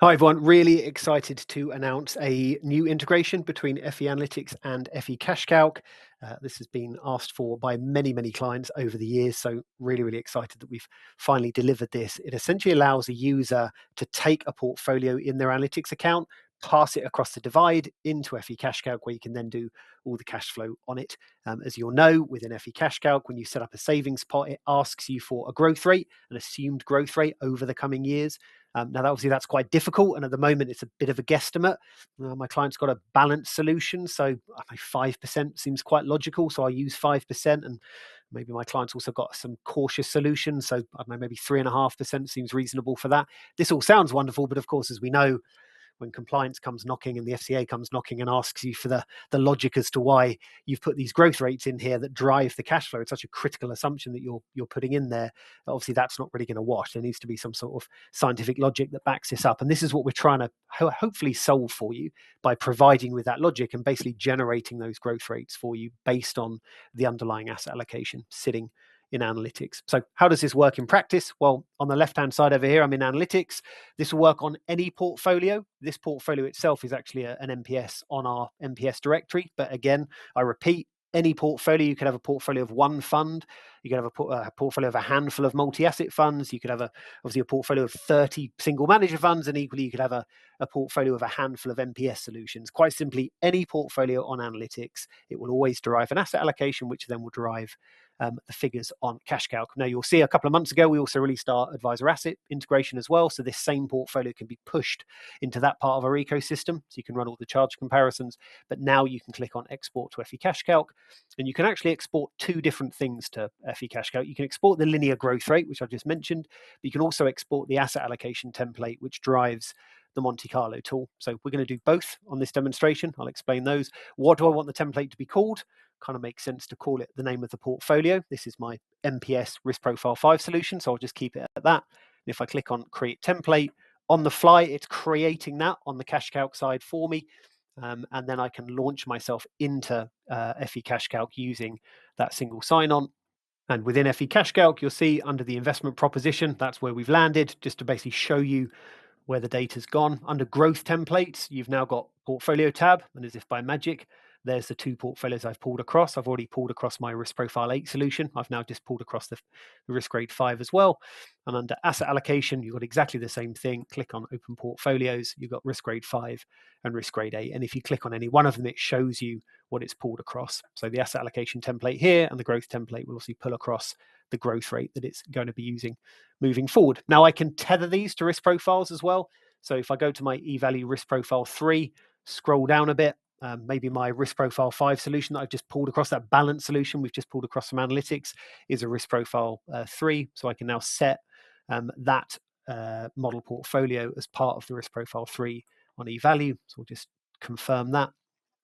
Hi everyone, really excited to announce a new integration between FE Analytics and FE CashCalc. This has been asked for by many clients over the years, so really excited that we've finally delivered this. It essentially allows a user to take a portfolio in their analytics account, pass it across the divide into FE CashCalc, where you can then do all the cash flow on it. As you'll know, within FE CashCalc, when you set up a savings pot, it asks you for a growth rate, an assumed growth rate over the coming years. Now, obviously, that's quite difficult, and at the moment, it's a bit of a guesstimate. My client's got a balanced solution, so I think 5% seems quite logical, so I'll use 5%, and maybe my client's also got some cautious solutions, so I don't know, maybe 3.5% seems reasonable for that. This all sounds wonderful, but of course, as we know, when compliance comes knocking and the FCA comes knocking and asks you for the logic as to why you've put these growth rates in here that drive the cash flow, it's such a critical assumption that you're putting in there. Obviously, that's not really going to wash. There needs to be some sort of scientific logic that backs this up. And this is what we're trying to hopefully solve for you by providing with that logic and basically generating those growth rates for you based on the underlying asset allocation sitting in analytics. So how does this work in practice? Well, on the left-hand side over here, I'm in analytics. This will work on any portfolio. This portfolio itself is actually an MPS on our MPS directory. But again, I repeat, any portfolio, you could have a portfolio of one fund. You could have a portfolio of a handful of multi-asset funds. You could have obviously a portfolio of 30 single manager funds. And equally, you could have a portfolio of a handful of MPS solutions. Quite simply, any portfolio on analytics, it will always derive an asset allocation, which then will derive the figures on CashCalc. Now, you'll see a couple of months ago, we also released our advisor asset integration as well. So this same portfolio can be pushed into that part of our ecosystem. So you can run all the charge comparisons, but now you can click on export to FE CashCalc, and you can actually export two different things to FE CashCalc. You can export the linear growth rate, which I just mentioned, but you can also export the asset allocation template, which drives the Monte Carlo tool. So we're going to do both on this demonstration. I'll explain those. What do I want the template to be called? Kind of makes sense to call it the name of the portfolio. This is my MPS Risk Profile 5 solution, so I'll just keep it at that. And if I click on Create Template, on the fly, it's creating that on the CashCalc side for me. And then I can launch myself into FE CashCalc using that single sign-on. And within FE CashCalc, you'll see under the investment proposition, that's where we've landed, just to basically show you where the data's gone. Under growth templates, you've now got portfolio tab, and as if by magic, there's the two portfolios I've pulled across. I've already pulled across my risk profile 8 solution. I've now just pulled across the risk grade 5 as well. And under asset allocation, you've got exactly the same thing. Click on open portfolios. You've got risk grade 5 and risk grade 8. And if you click on any one of them, it shows you what it's pulled across. So the asset allocation template here and the growth template will also pull across the growth rate that it's going to be using moving forward. Now I can tether these to risk profiles as well. So if I go to my eValue risk profile 3, scroll down a bit, maybe my risk profile 5 solution that I've just pulled across, that balance solution we've just pulled across from analytics, is a risk profile 3. So I can now set that model portfolio as part of the risk profile 3 on eValue. So we'll just confirm that,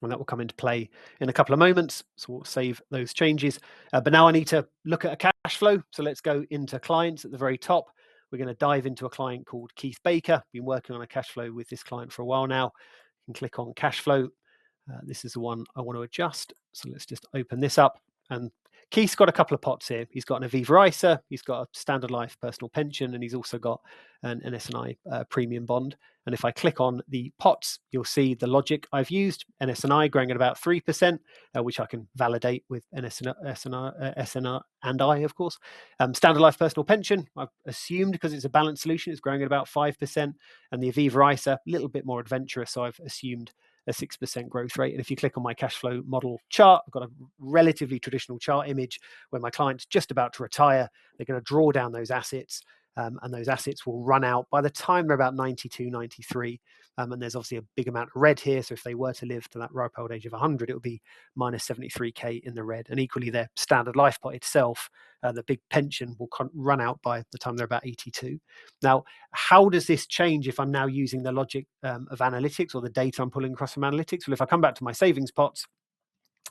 and that will come into play in a couple of moments. So we'll save those changes. But now I need to look at a cash flow. So let's go into clients at the very top. We're going to dive into a client called Keith Baker. Been working on a cash flow with this client for a while now. You can click on cash flow. This is the one I want to adjust. So let's just open this up. And Keith's got a couple of pots here. He's got an Aviva ISA, he's got a Standard Life personal pension, and he's also got an NS&I premium bond. And if I click on the pots, you'll see the logic I've used. NS&I growing at about 3%, which I can validate with SNR and I, of course. Standard Life personal pension, I've assumed because it's a balanced solution, it's growing at about 5%. And the Aviva ISA, a little bit more adventurous, so I've assumed a 6% growth rate. And if you click on my cash flow model chart, I've got a relatively traditional chart image where my client's just about to retire. They're going to draw down those assets, and those assets will run out by the time they're about 92, 93. And there's obviously a big amount of red here. So if they were to live to that ripe old age of 100, it would be minus 73K in the red. And equally, their standard life pot itself, the big pension, will run out by the time they're about 82. Now, how does this change if I'm now using the logic of analytics or the data I'm pulling across from analytics? Well, if I come back to my savings pots,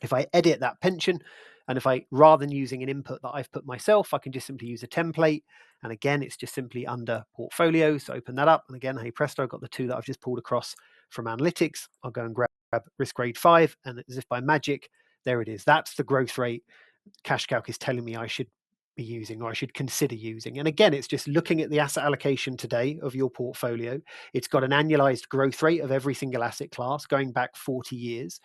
if I edit that pension, and if I, rather than using an input that I've put myself, I can just simply use a template. And again, it's just simply under portfolio. So open that up. And again, hey presto, I've got the two that I've just pulled across from analytics. I'll go and grab risk grade 5. And as if by magic, there it is. That's the growth rate CashCalc is telling me I should be using or I should consider using. And again, it's just looking at the asset allocation today of your portfolio. It's got an annualized growth rate of every single asset class going back 40 years.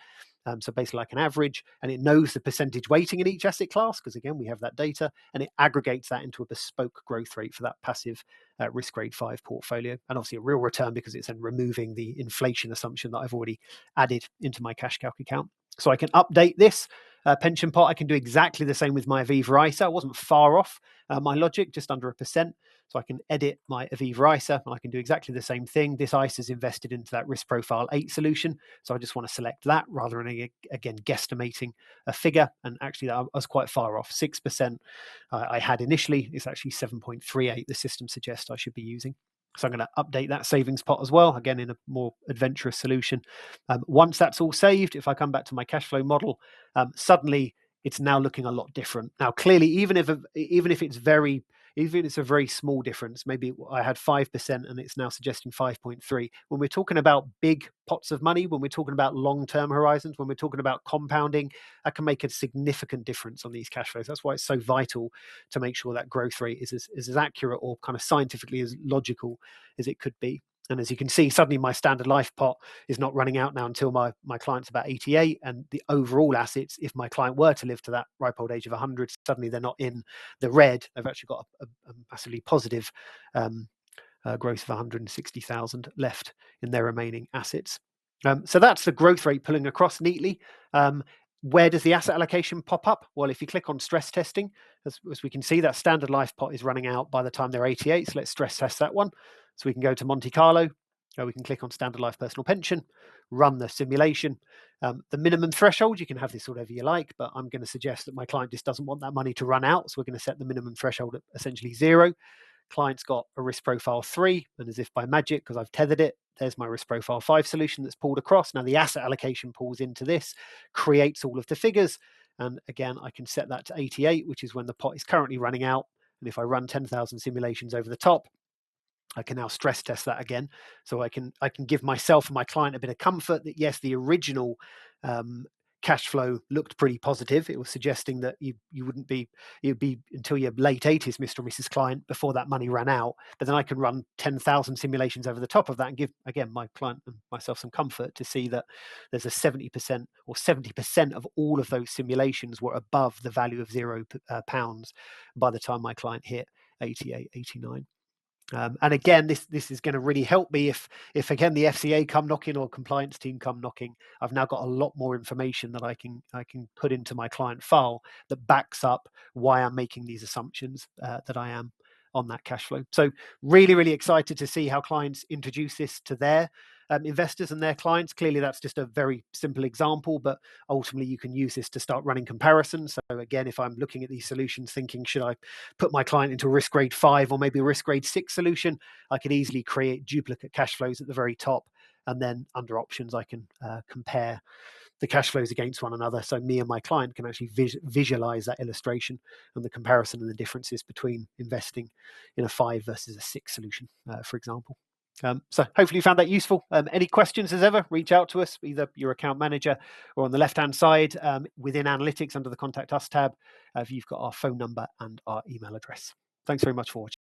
So basically like an average, and it knows the percentage weighting in each asset class, because again, we have that data, and it aggregates that into a bespoke growth rate for that passive risk grade 5 portfolio. And obviously a real return because it's then removing the inflation assumption that I've already added into my CashCalc account. So I can update this pension pot. I can do exactly the same with my Aviva ISA. I wasn't far off my logic, just under 1%. So I can edit my Aviva ISA and I can do exactly the same thing. This ISA is invested into that risk profile 8 solution. So I just want to select that rather than, again, guesstimating a figure. And actually, I was quite far off. 6% I had initially. It's actually 7.38 the system suggests I should be using. So I'm going to update that savings pot as well, again, in a more adventurous solution. Once that's all saved, if I come back to my cash flow model, suddenly it's now looking a lot different. Now, clearly, even if it's a very small difference, maybe I had 5% and it's now suggesting 5.3. When we're talking about big pots of money, when we're talking about long-term horizons, when we're talking about compounding, that can make a significant difference on these cash flows. That's why it's so vital to make sure that growth rate is as accurate or kind of scientifically as logical as it could be. And as you can see, suddenly my standard life pot is not running out now until my client's about 88. And the overall assets, if my client were to live to that ripe old age of 100, suddenly they're not in the red. They've actually got a massively positive growth of 160,000 left in their remaining assets. So that's the growth rate pulling across neatly. Where does the asset allocation pop up? Well, if you click on stress testing, as we can see, that standard life pot is running out by the time they're 88. So let's stress test that one. So we can go to Monte Carlo. We can click on standard life personal pension, run the simulation. The minimum threshold, you can have this whatever you like, but I'm going to suggest that my client just doesn't want that money to run out. So we're going to set the minimum threshold at essentially 0. Client's got a risk profile 3, and as if by magic, because I've tethered it, there's my risk profile 5 solution that's pulled across. Now the asset allocation pulls into this, creates all of the figures, and again, I can set that to 88, which is when the pot is currently running out. And if I run 10,000 simulations over the top, I can now stress test that again. So I can give myself and my client a bit of comfort that yes, the original cash flow looked pretty positive. It was suggesting that you'd be until your late 80s, Mr. or Mrs. Client, before that money ran out. But then I can run 10,000 simulations over the top of that and give, again, my client and myself some comfort to see that there's a 70% or 70% of all of those simulations were above the value of £0 by the time my client hit 88, 89. And again, this is going to really help me if again the FCA come knocking or compliance team come knocking. I've now got a lot more information that I can put into my client file that backs up why I'm making these assumptions that I am on that cash flow. So really excited to see how clients introduce this to their investors and their clients. Clearly, that's just a very simple example, but ultimately you can use this to start running comparisons. So again, if I'm looking at these solutions thinking, should I put my client into a risk grade 5 or maybe a risk grade 6 solution, I could easily create duplicate cash flows at the very top. And then under options, I can compare the cash flows against one another. So me and my client can actually visualize that illustration and the comparison and the differences between investing in a 5 versus a 6 solution, for example. So hopefully you found that useful. Any questions as ever, reach out to us, either your account manager or on the left-hand side within Analytics under the Contact Us tab. You've got our phone number and our email address. Thanks very much for watching.